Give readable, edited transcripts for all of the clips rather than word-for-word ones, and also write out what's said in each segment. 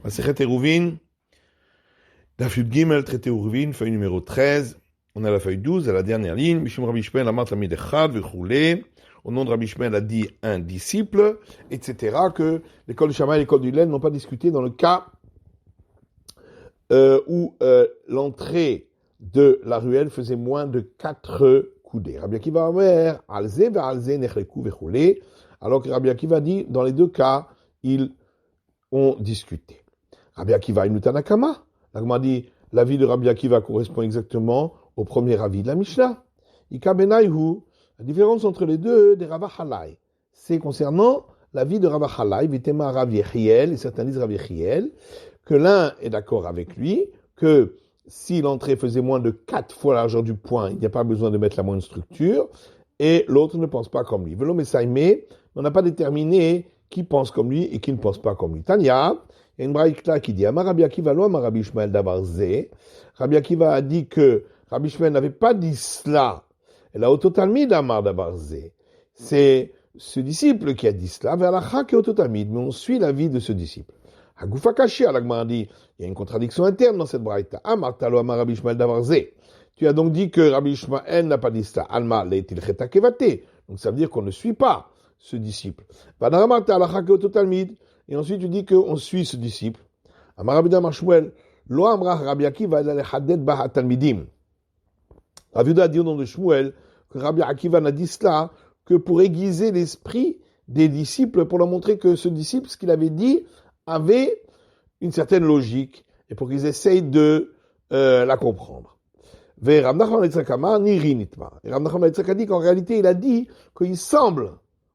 Masechet Eruvin, Daf Yud Gimel, traité Eruvin, feuille numéro 13. On a la feuille 12, à la dernière ligne. Mishum Rabbi Shmuel Amar Talmid Echad Vechulé. Au nom de Rabbi Shmuel a dit un disciple, etc. Que l'école du Shammai et l'école du Hillel n'ont pas discuté dans le cas où l'entrée de la ruelle faisait moins de 4 coudées. Rabbi Akiva Omer, Alze ve'alze nechleku vechulé. Alors que Rabbi Akiva dit, dans les deux cas, ils ont discuté. Rabbi Akiva Imnu Tanakama. L'Agma dit, l'avis de Rabbi Akiva correspond exactement au premier avis de la Mishnah. Ika benayhu, la différence entre les deux, des Rava Halai. C'est concernant l'avis de Rava Halai, Vitema Rav Yechiel, et certains disent Rav Yechiel, que l'un est d'accord avec lui, que si l'entrée faisait moins de 4 fois la largeur du poing, il n'y a pas besoin de mettre la moindre structure, et l'autre ne pense pas comme lui. Velo Mesaime, on n'a pas déterminé qui pense comme lui et qui ne pense pas comme lui. Tanya, il y a une braïkla qui dit, Amar Rabbi Akiva lo Amar Rabbi Shmuel davar ze. Rabbi Akiva a dit que Rabbi Shmuel n'avait pas dit cela. Et là, au totalmid Amar davar ze. C'est ce disciple qui a dit cela, vers la chak et au totalmid, mais on suit l'avis de ce disciple. Hagoufa kashi, l'Agma dit, il y a une contradiction interne dans cette braïkla. Amar talo Amar Rabbi Shmuel davar ze. Tu as donc dit que Rabbi Shmuel n'a pas dit cela. Alma leitil cheta kevate. Donc ça veut dire qu'on ne suit pas ce disciple. Et ensuite tu dis qu'on suit ce disciple. Rabbi Akiva a dit au nom de Shmuel que Rabbi Akiva n'a dit cela que pour aiguiser l'esprit des disciples, pour leur montrer que ce disciple, ce qu'il avait dit, avait une certaine logique et pour qu'ils essayent de la comprendre. Et Rav Nachman a dit qu'en réalité il a dit qu'il semble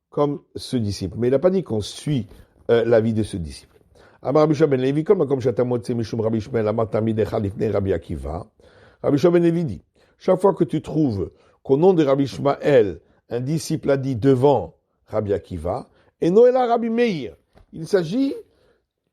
comme ce disciple, mais il n'a pas dit qu'on suit l'avis de ce disciple. Rabbi Shua ben Levi, comme Shatamotse Mishum Rabbi Shmuel Amar Talmid Echad Lifnei Rabbi Akiva, Rabbi Shua ben Levi dit, chaque fois que tu trouves qu'au nom de Rabbi Shmuel, un disciple a dit devant Rabbi Akiva, et Noéla Rabbi Meir, il s'agit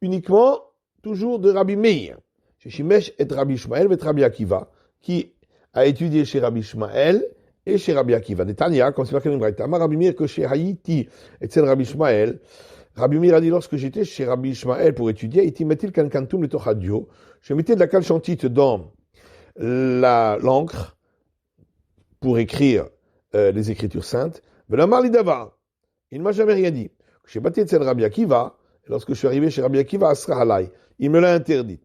uniquement toujours de Rabbi Meir, chez Shimesh et Rabbi Shmuel et Rabbi Akiva, qui a étudié chez Rabbi Shmuel et chez Rabbi Akiva. Netanya, quand c'est marqué dans le Braïta, Rabbi Meir que chez Haïti et chez Rabbi Shmuel, Rabbi Meir a dit lorsque j'étais chez Rabbi Shmuel pour étudier, Haïti met-il kankantum le tochadio, je mettais de la calchantite dans l'encre pour écrire les écritures saintes. Velamar lidava, il ne m'a jamais rien dit. J'ai battu de Rabbi Akiva, et lorsque je suis arrivé chez Rabbi Akiva, Asra Halai, il me l'a interdit.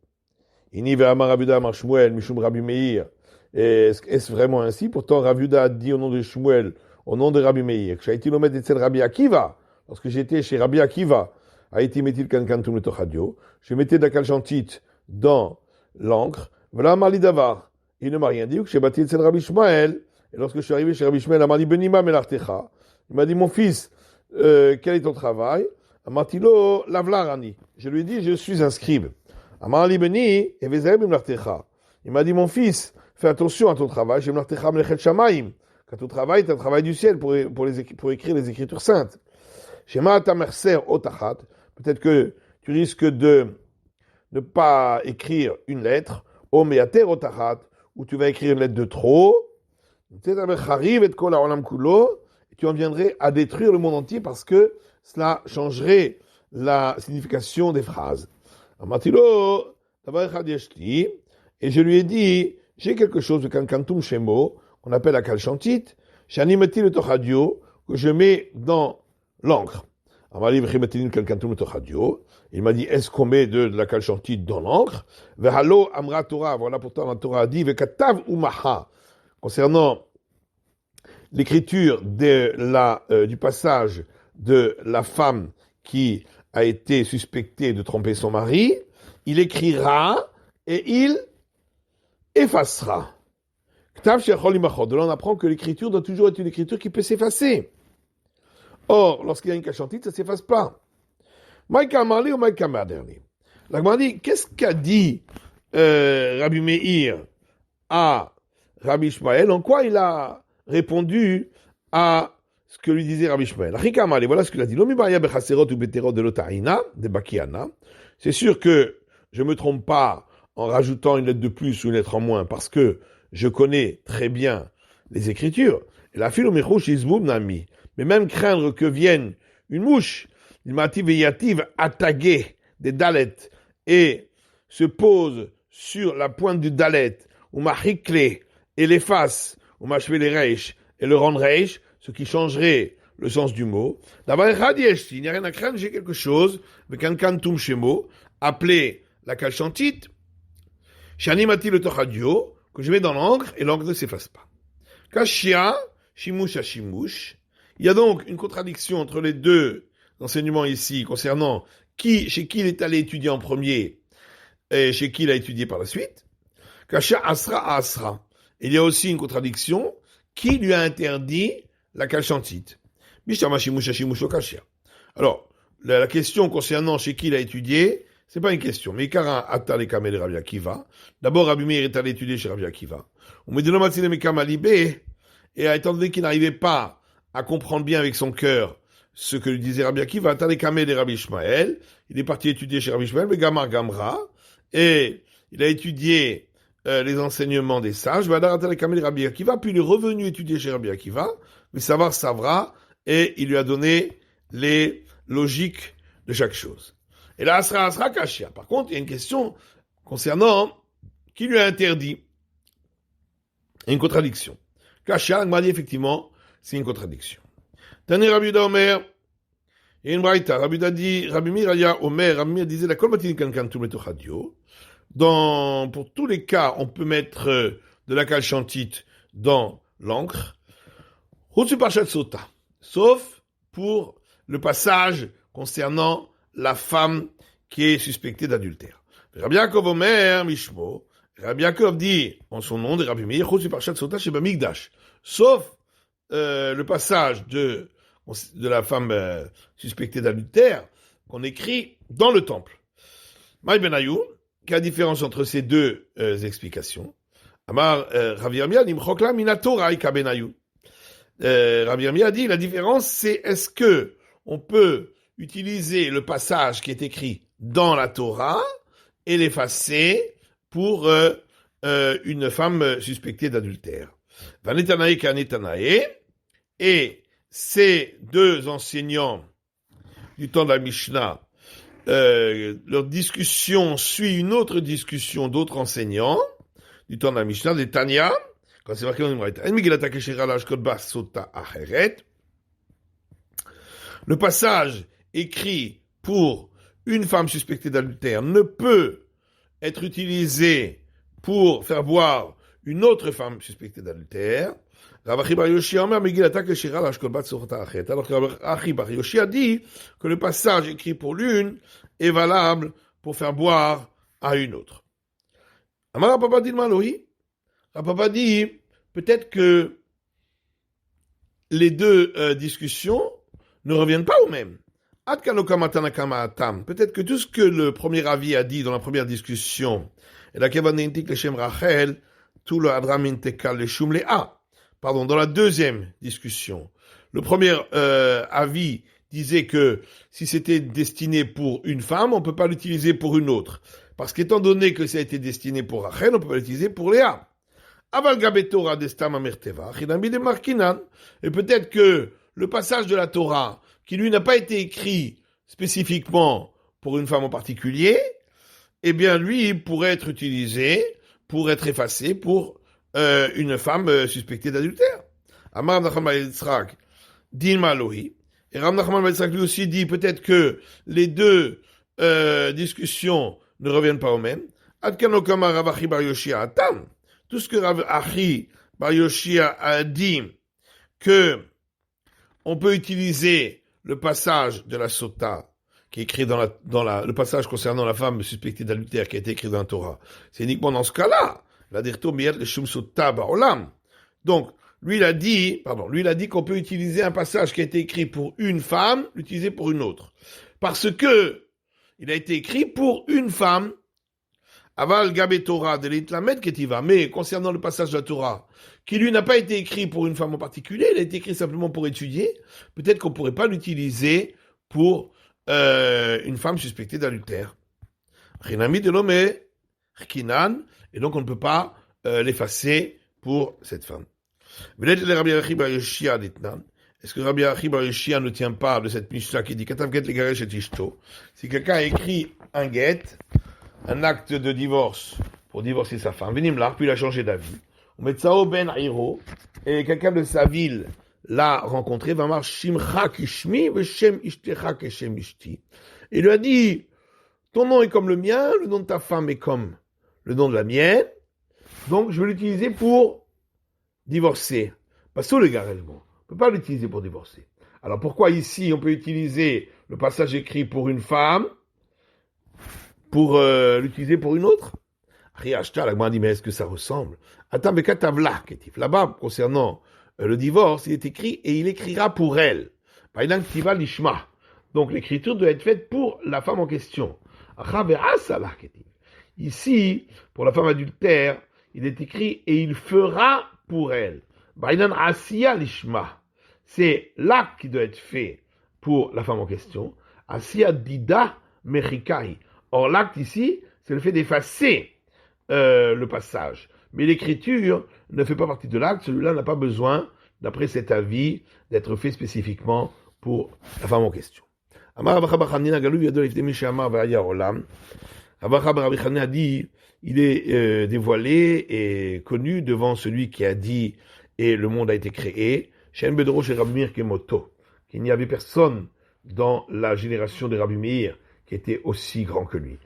Ini ve'amar Rabbi Yuda amar Shmuel, mishum Rabbi Meir. Est-ce vraiment ainsi? Pourtant, Rav Yuda a dit au nom de Shmuel, au nom de Rabbi Meir, Shaiti lomet etzel Rabbi Akiva, lorsque j'étais chez Rabbi Akiva, Haïti metil kankantum le tochadio, je mettais de la calchantite dans l'encre, voilà Mali Davar. Il ne m'a rien dit, que j'ai battu etzel Rabbi Shmuel, et lorsque je suis arrivé chez Rabbi Shmuel, il m'a dit, Benima melartecha. Il m'a dit, mon fils, quel est ton travail? Amartilo lavlarani. Je lui ai dit, je suis un scribe. Amarli beni, et vezeb melartecha. Il m'a dit, mon fils, fais attention à ton travail, quand ton travail est un travail du ciel pour écrire les écritures saintes. Peut-être que tu risques de ne pas écrire une lettre, ou tu vas écrire une lettre de trop, et tu en viendrais à détruire le monde entier parce que cela changerait la signification des phrases. Et je lui ai dit, j'ai quelque chose de kankantum shemo, qu'on appelle la calchantite, shanimeti le tochadio, que je mets dans l'encre. Il m'a dit, est-ce qu'on met de la calchantite dans l'encre? Vehalo amra Torah, voilà pourtant la Torah a dit, vekatav umaha, concernant l'écriture du passage de la femme qui a été suspectée de tromper son mari, il écrira et il effacera. De là, on apprend que l'écriture doit toujours être une écriture qui peut s'effacer. Or, lorsqu'il y a une calchantite, ça ne s'efface pas. Maïka Marli ou Maïka Maderni. L'Agma dit, qu'est-ce qu'a dit Rabbi Meir à Rabbi Shmuel? En quoi il a répondu à ce que lui disait Rabbi Shmuel? Voilà ce qu'il a dit. C'est sûr que je ne me trompe pas en rajoutant une lettre de plus ou une lettre en moins, parce que je connais très bien les Écritures. Et la fille nami. Mais même craindre que vienne une mouche, il m'ative et yative attaquer des dalets et se pose sur la pointe du dalet, ou machikle, et l'efface, ou machve les reish, et le rend reish, ce qui changerait le sens du mot. D'abord, il n'y a rien à craindre, j'ai quelque chose, avec un kantum shemo, appelé la kalchantite, shanimati le tochadio, que je mets dans l'encre, et l'encre ne s'efface pas. Kashia, shimush à shimush. Il y a donc une contradiction entre les deux enseignements ici, concernant chez qui il est allé étudier en premier, et chez qui il a étudié par la suite. Kasha asra asra. Il y a aussi une contradiction, qui lui a interdit la kalchantite. Alors, la question concernant chez qui il a étudié, c'est pas une question. Mais Kara Atta les Kamel Rabbi Akiva. D'abord, Rabbi Meir est allé étudier chez Rabbi Akiva. On me dit le matin les Kamalibé, et étant donné qu'il n'arrivait pas à comprendre bien avec son cœur ce que lui disait Rabbi Akiva, Atta les Kamel et Rabbi Ishmael, il est parti étudier chez Rabbi Ishmael, mais Gamar Gamra, et il a étudié les enseignements des sages, Vadar Atta les Kamel et Rabbi Akiva, puis il est revenu étudier chez Rabbi Akiva, mais savoir savra, et il lui a donné les logiques de chaque chose. Et là, Asra Kashia. Par contre, il y a une question concernant qui lui a interdit. Il y a une contradiction. Kashia, on m'a dit effectivement, c'est une contradiction. Tani Rabbi Yuda Omer, il y a une braïta. Rabbi Yuda dit, Rabbi Meir Omer, Rabbi Meir disait, la kol matin kankan tout meto chadio. Pour tous les cas, on peut mettre de la kalchantite dans l'encre. Routsu Parchat Sota. Sauf pour le passage concernant la femme qui est suspectée d'adultère. Rabbi Yaakov Omer Mishmo, Rabbi Yaakov dit en son nom de Rabbi Meir, Chutz Parchat Sota Sheba Mikdash. Sauf le passage de la femme suspectée d'adultère qu'on écrit dans le temple. Maï Benayou, quelle est la différence entre ces deux explications? Amar Rabbi Yirmiyah Nimchokla Minatora Ika Benayou. Rabbi Yirmiyah dit la différence c'est est-ce que on peut utiliser le passage qui est écrit dans la Torah et l'effacer pour une femme suspectée d'adultère. Vanetanae Kanetanae, et ces deux enseignants du temps de la Mishnah, leur discussion suit une autre discussion d'autres enseignants du temps de la Mishnah, des Tanya, quand c'est marqué dans une braïta. Le passage écrit pour une femme suspectée d'adultère ne peut être utilisé pour faire boire une autre femme suspectée d'adultère. Alors que Achi Bar Yoshi a dit que le passage écrit pour l'une est valable pour faire boire à une autre. Amar Papa dit Papa dit peut-être que les deux discussions ne reviennent pas au même. Peut-être que tout ce que le premier avis a dit dans la première discussion, dans la deuxième discussion, le premier avis disait que si c'était destiné pour une femme, on ne peut pas l'utiliser pour une autre. Parce qu'étant donné que ça a été destiné pour Rachel, on ne peut pas l'utiliser pour Léa. Et peut-être que le passage de la Torah, qui lui n'a pas été écrit spécifiquement pour une femme en particulier, eh bien lui pourrait être utilisé pour être effacé pour une femme suspectée d'adultère. Amar Nachman bar Yitzchak din Malohi. Et Rav Nachman bar Yitzchak lui aussi dit peut-être que les deux discussions ne reviennent pas au même. Adkano kama Rav Achi bar Yoshia atam. Tout ce que Rav Achi bar Yoshia a dit que on peut utiliser le passage de la Sota qui est écrit dans le passage concernant la femme suspectée d'adultère qui a été écrit dans la Torah. C'est uniquement dans ce cas-là. La dirto miyat le shum sota ba'olam. Donc, lui il a dit qu'on peut utiliser un passage qui a été écrit pour une femme, l'utiliser pour une autre. Parce que il a été écrit pour une femme. Aval Gabé Torah de l'Itlamed Ketiva. Mais concernant le passage de la Torah, qui lui n'a pas été écrit pour une femme en particulier, il a été écrit simplement pour étudier, peut-être qu'on ne pourrait pas l'utiliser pour une femme suspectée d'adultère. Rinami de l'homme Kinan, et donc on ne peut pas l'effacer pour cette femme. Est-ce que Rabbi Achi bar Yoshia ne tient pas de cette Mishnah qui dit Katav get legaresh et ishto? Si quelqu'un a écrit un get un acte de divorce pour divorcer sa femme, Venimlar, puis il a changé d'avis. Metsao ben Airo, et quelqu'un de sa ville l'a rencontré, Vamar Shimcha Kishmi, Veshem Ishtecha Keshem Ishti. Il lui a dit, ton nom est comme le mien, le nom de ta femme est comme le nom de la mienne, donc je vais l'utiliser pour divorcer. Parce que le gars, on ne peut pas l'utiliser pour divorcer. Alors pourquoi ici on peut utiliser le passage écrit pour une femme, pour l'utiliser pour une autre? Riachta, la Gemara dit, mais est-ce que ça ressemble? Là-bas, concernant le divorce, il est écrit, et il écrira pour elle. Donc l'écriture doit être faite pour la femme en question. Ici, pour la femme adultère, il est écrit, et il fera pour elle. C'est l'acte qui doit être fait pour la femme en question. Asiya dida mechikai. Or, l'acte ici, c'est le fait d'effacer le passage. Mais l'écriture ne fait pas partie de l'acte. Celui-là n'a pas besoin, d'après cet avis, d'être fait spécifiquement pour la femme en question. Amar Rabba Chanina Galou Yado Lifnei Misha Amar V'Haya Olam. Rabbi Chanina a dit, il est dévoilé et connu devant celui qui a dit, et le monde a été créé. Shen Bedro chez Rabbi Meir Kemoto, qu'il n'y avait personne dans la génération de Rabbi Meir qui était aussi grand que lui.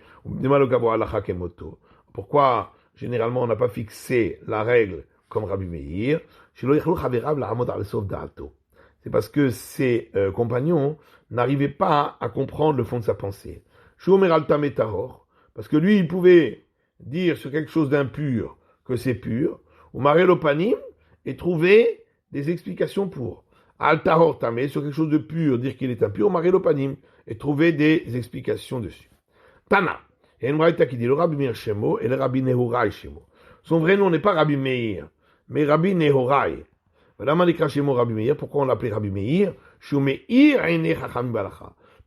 Pourquoi généralement on n'a pas fixé la règle comme Rabbi Meir? C'est parce que ses compagnons n'arrivaient pas à comprendre le fond de sa pensée. Parce que lui, il pouvait dire sur quelque chose d'impur que c'est pur, ou Marelopanim, et trouver des explications pour. Altahor tamé, sur quelque chose de pur, dire qu'il est impur, Marelopanim, et trouver des explications dessus. Tana, il y a une braïta qui dit le Rabbi Meir Shemo et le Rabbi Nehorai Shemo. Son vrai nom n'est pas Rabbi Meir, mais Rabbi Nehorai. Rabbi Meir, pourquoi on l'appelait Rabbi Meir?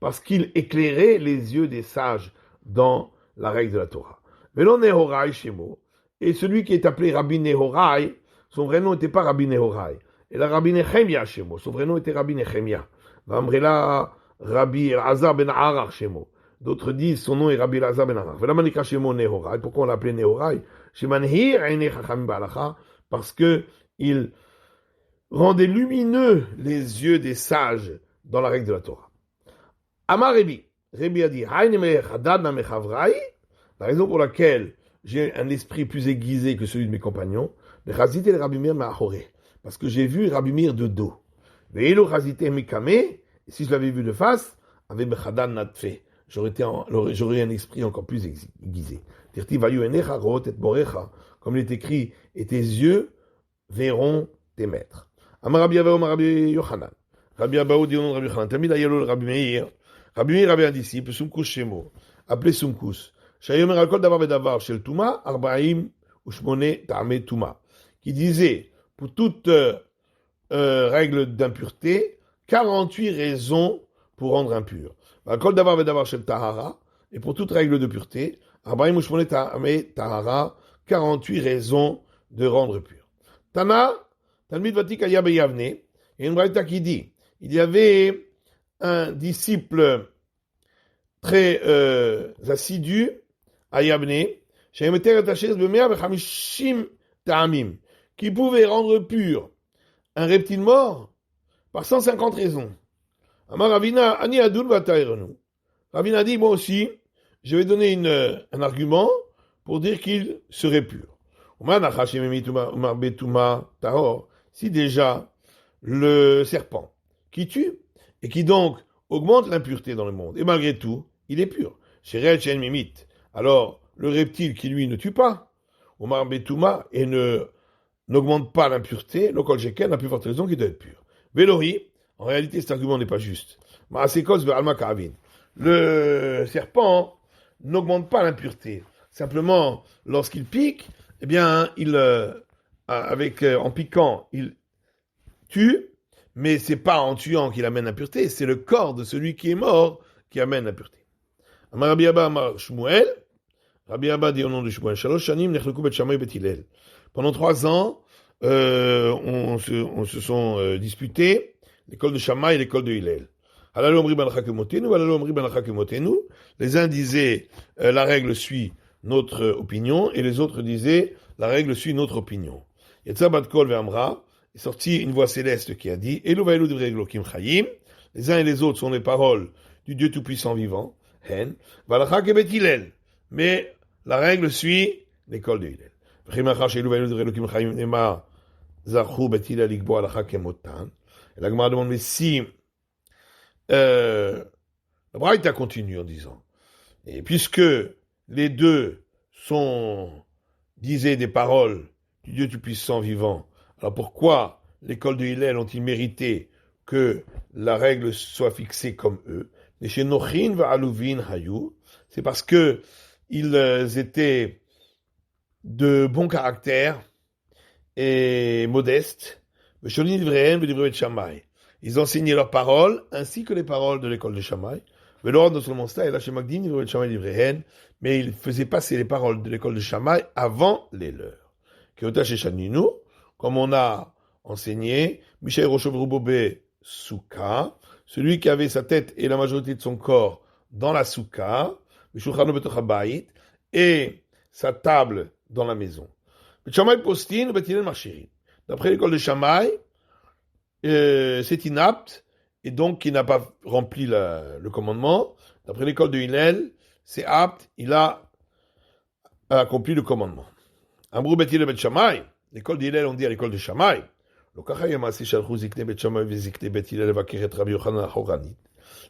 Parce qu'il éclairait les yeux des sages dans la règle de la Torah. Velo Nehorai Shemo. Et celui qui est appelé Rabbi Nehorai, son vrai nom n'était pas Rabbi Nehorai. Et la Rabbi Nechemia Shemo. Son vrai nom était Rabbi Nechemia. Vamrela Rabbi Elazar ben Arach Shemo. D'autres disent son nom est Rabbi Elazar ben Arach. Vela manika Shemo Nehorai. Pourquoi on l'appelait Nehorai? Shemanhir Eine Chacham Balacha. Parce que il rendait lumineux les yeux des sages dans la règle de la Torah. Amar Rebi. Rebi a dit, la raison pour laquelle j'ai un esprit plus aiguisé que celui de mes compagnons, parce que j'ai vu Rabbi Meir de dos. Si je l'avais vu de face, j'aurais un esprit encore plus aiguisé. Comme il est écrit, et tes yeux verront tes maîtres. Amar Rabbi Abaou, Rabbi Yochanan. Rabbi Abaou dit au nom de Rabbi Yochanan. Tamid ayalo Rabbi Meir. Rabbi Meir avait un disciple, Sumkus Shemo, appelé Sumkus. Shayomer al kol davar vedavar shel Touma, Arbaim ushmone ta'ame Touma. Qui disait, pour toute règle d'impureté, 48 raisons pour rendre impur. Al kol davar vedavar shel Tahara, et pour toute règle de pureté, Arbaim ushmone ta'ame Tahara, 48 raisons de rendre pur. Tana, Talmid Vatik Aya Beyavne, il y a une braïta qui dit, il y avait un disciple très assidu à Yavne, qui pouvait rendre pur un reptile mort par 150 raisons. Amar Ravina, Ani Adul Vatairenu. Ravina dit, moi aussi, je vais donner un argument pour dire qu'il serait pur. Si déjà le serpent qui tue et qui donc augmente l'impureté dans le monde, et malgré tout, il est pur. Alors, le reptile qui lui ne tue pas, et n'augmente pas l'impureté, le kol sheken n'a plus forte raison qu'il doit être pur. Velori, en réalité cet argument n'est pas juste. Le serpent n'augmente pas l'impureté. Simplement, lorsqu'il pique, eh bien, en piquant, il tue, mais c'est pas en tuant qu'il amène l'impureté, c'est le corps de celui qui est mort qui amène l'impureté. Amar Rabbi Abba Amar Shmuel, Rabbi Abba dit au nom de Shmuel, Shalosh Shanim nechleku bet Shammai bet Hillel. Pendant 3 ans, on se sont disputés l'école de Shammai et l'école de Hillel. Les uns disaient la règle suit notre opinion, et les autres disaient, la règle suit notre opinion. Yetza bat kol ve'amra, est sorti une voix céleste qui a dit, Elu va'elu divrei Elokim chayim, les uns et les autres sont les paroles du Dieu Tout-Puissant vivant, Hen, Valacha kebet Hillel, mais la règle suit l'école de Hillel. V'chimachar she'elu va'elu divrei Elokim chayim nema zarchu bet Hillel likbo halacha kemotan. Et la Gemara demande, mais si la Braïta continue en disant, et puisque les deux disaient des paroles du Dieu Tout-Puissant vivant, alors pourquoi l'école de Hillel ont-ils mérité que la règle soit fixée comme eux? C'est parce que ils étaient de bon caractère et modestes. Ils enseignaient leurs paroles ainsi que les paroles de l'école de Shammai. Mais ils faisaient passer les paroles de l'école de Shammai avant les leurs. Comme on a enseigné, Mishaï Roshov Rubobe Souka, celui qui avait sa tête et la majorité de son corps dans la Souka, et sa table dans la maison. D'après l'école de Shammai, c'est inapte, et donc il n'a pas rempli le commandement. D'après l'école de Hillel, c'est apte, il a accompli le commandement. Amrou bet Hillel bet Shammai, l'école de Hillel, on dit à l'école de Shammai,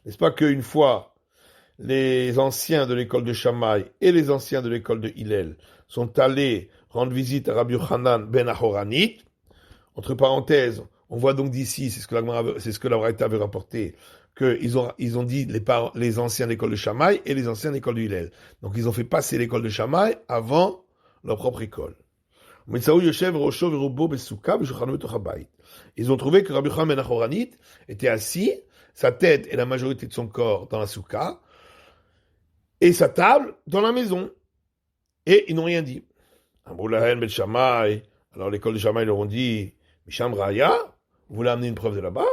n'est-ce pas qu'une fois, les anciens de l'école de Shammai et les anciens de l'école de Hillel sont allés rendre visite à Rabbi Yochanan ben Ahoranit. Entre parenthèses, on voit donc d'ici, c'est ce que la Braïta avait rapporté, qu'ils ont dit les anciens de l'école de Shammai et les anciens de l'école de Hillel. Donc ils ont fait passer l'école de Shammai avant leur propre école. Ils ont trouvé que Rabbi Yochanan ben Ahoranit était assis, sa tête et la majorité de son corps dans la soukha, et sa table dans la maison. Et ils n'ont rien dit. Alors l'école de Shammai leur ont dit, Misham Raya, vous voulez amener une preuve de là-bas?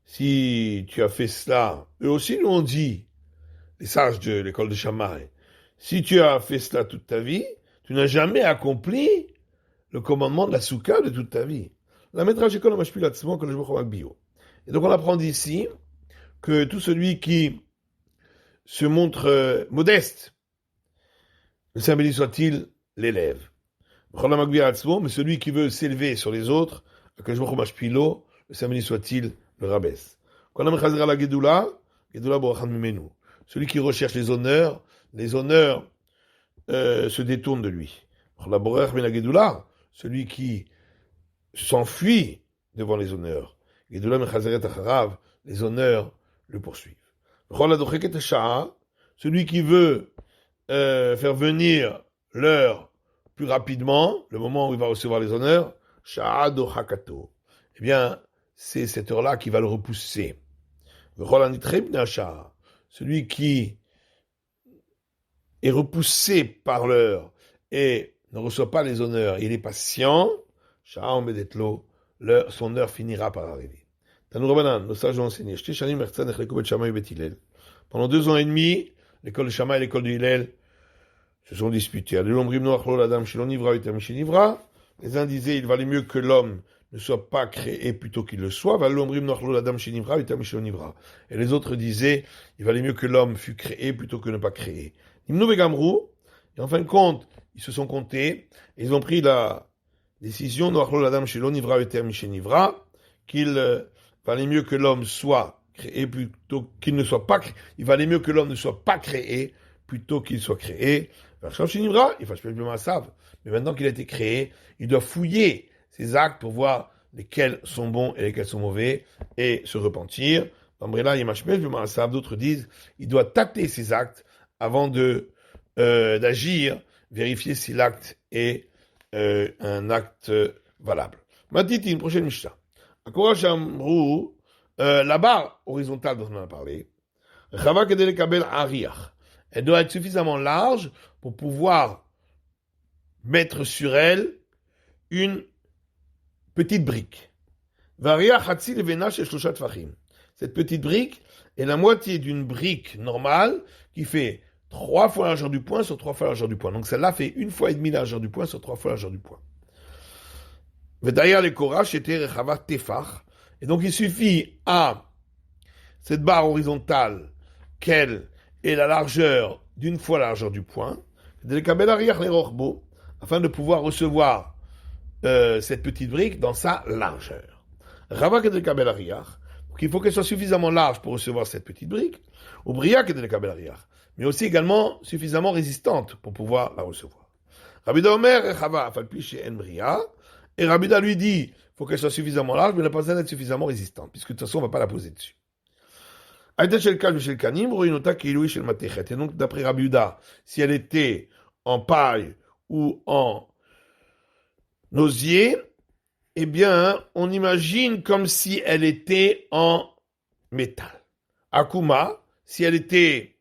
Si tu as fait cela, eux aussi nous ont dit, les sages de l'école de Shammai, si tu as fait cela toute ta vie, tu n'as jamais accompli le commandement de la soukha de toute ta vie. La métrage école m'a la tsmon que je me bio. Et donc on apprend d'ici que tout celui qui se montre modeste, le Saint béni soit-il, l'élève. Mais celui qui veut s'élever sur les autres, le Saint béni soit-il, le rabaisse. Celui qui recherche les honneurs se détournent de lui. Celui qui s'enfuit devant les honneurs, les honneurs le poursuivent. Celui qui veut faire venir l'heure plus rapidement, le moment où il va recevoir les honneurs, eh bien, c'est cette heure-là qui va le repousser. Celui qui est repoussé par l'heure et ne reçoit pas les honneurs, il est patient, son heure finira par arriver. Nos sages ont enseigné. Pendant 2 ans et demi, l'école de Shammai et l'école de Hillel se sont disputés. Les uns disaient il valait mieux que l'homme ne soit pas créé plutôt qu'il le soit. Et les autres disaient il valait mieux que l'homme fût créé plutôt que ne pas créé. Et en fin de compte, ils se sont comptés et ils ont pris la décision qu'il valait mieux que l'homme soit créé plutôt qu'il ne soit pas créé. Il valait mieux que l'homme ne soit pas créé plutôt qu'il soit créé. Mais maintenant qu'il a été créé, il doit fouiller ses actes pour voir lesquels sont bons et lesquels sont mauvais et se repentir. D'autres disent il doit tâter ses actes avant d'agir, vérifier si l'acte est un acte valable. Maintenant, une prochaine Mishnah. La barre horizontale dont on a parlé, elle doit être suffisamment large pour pouvoir mettre sur elle une petite brique. Cette petite brique, est la moitié d'une brique normale qui fait 3 fois la largeur du point sur 3 fois la largeur du point. Donc celle-là fait 1 fois et demi la largeur du point sur 3 fois la largeur du point. Derrière les Korash était Rechavat Tefach. Et donc il suffit à cette barre horizontale qu'elle ait la largeur d'une fois la largeur du point, afin de pouvoir recevoir cette petite brique dans sa largeur. Ravak et de Kabel Ariach, donc il faut qu'elle soit suffisamment large pour recevoir cette petite brique, ou Briak et de Kabel Ariach, mais aussi également suffisamment résistante pour pouvoir la recevoir. Rabida Omer et Chava, Falpi chez Enbria, et Rabida lui dit, il faut qu'elle soit suffisamment large, mais elle n'a pas besoin d'être suffisamment résistante, puisque de toute façon on ne va pas la poser dessus. Et donc, d'après Rabbi Yehuda, si elle était en paille ou en osier, eh bien, on imagine comme si elle était en métal. Akuma, si elle était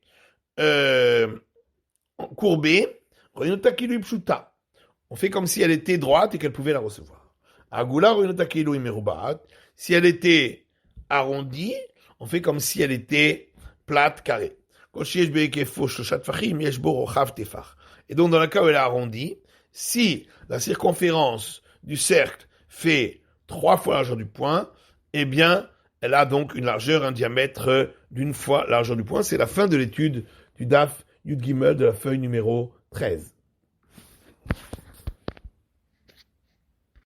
courbée, on fait comme si elle était droite et qu'elle pouvait la recevoir. Agula, si elle était arrondie, on fait comme si elle était plate, carrée. Et donc, dans le cas où elle est arrondie, si la circonférence du cercle fait 3 fois la largeur du point, eh bien, elle a donc une largeur, un diamètre d'une fois la largeur du point. C'est la fin de l'étude du DAF Yud Gimel de la feuille numéro 13.